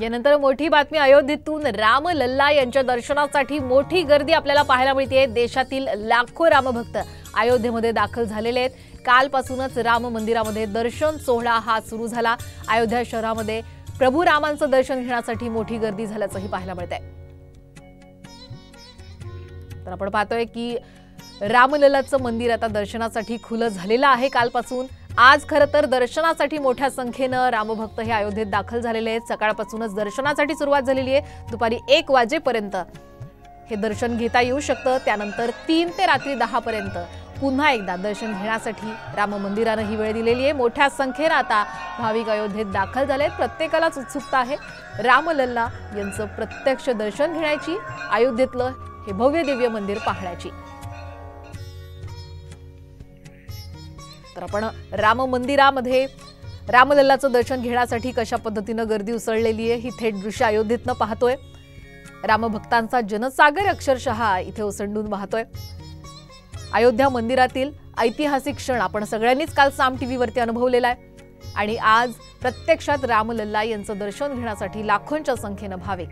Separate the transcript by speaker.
Speaker 1: यानंतर मोठी बातमी अयोध्येतून रामलल्ला यांच्या दर्शनासाठी मोठी गर्दी आपल्याला पाहायला मिळते। देशातील लाखो रामभक्त अयोध्येमध्ये दाखल झालेले आहेत। कालपासूनच राम मंदिरामध्ये दर्शन सोहळा हा सुरू झाला। अयोध्या शहरामध्ये प्रभू रामांचं दर्शन घेण्यासाठी मोठी गर्दी झाल्याचंही पाहायला मिळतंय। तर आपण पाहतोय की रामलल्लाचं मंदिर आता दर्शनासाठी खुलं झालेलं आहे कालपासून। आज खरं तर दर्शनासाठी मोठ्या संख्येने रामभक्त हे अयोध्येत दाखल झालेले आहेत। सकाळपासूनच दर्शनासाठी सुरुवात झालेली आहे। दुपारी 1 वाजेपर्यंत हे दर्शन घेता येऊ शकतं। त्यानंतर 3 ते रात्री 10 पर्यंत पुन्हा एकदा दर्शन घेण्यासाठी राम मंदिराने ही वेळ दिलेली आहे। मोठ्या संख्येने आता भाविक अयोध्येत दाखल झालेत। प्रत्येकालाच उत्सुकता आहे रामलल्ला यांचं प्रत्यक्ष दर्शन घेण्याची, अयोध्येतलं हे भव्य दिव्य मंदिर पाहण्याची। तर आपण राम मंदिरामध्ये रामलल्लाचं दर्शन घेण्यासाठी कशा पद्धतीने गर्दी उसळलेली आहे ही थेट दृश्य अयोध्येतनं पाहतोय। रामभक्तांचा जनसागर अक्षरशः इथे ओसंडून वाहतोय। अयोध्या मंदिरातील ऐतिहासिक क्षण आपण सगळ्यांनीच काल साम टीव्हीवरती अनुभवलेला आहे आणि आज प्रत्यक्षात रामलल्ला यांचं दर्शन घेण्यासाठी लाखोंच्या संख्येने भाविक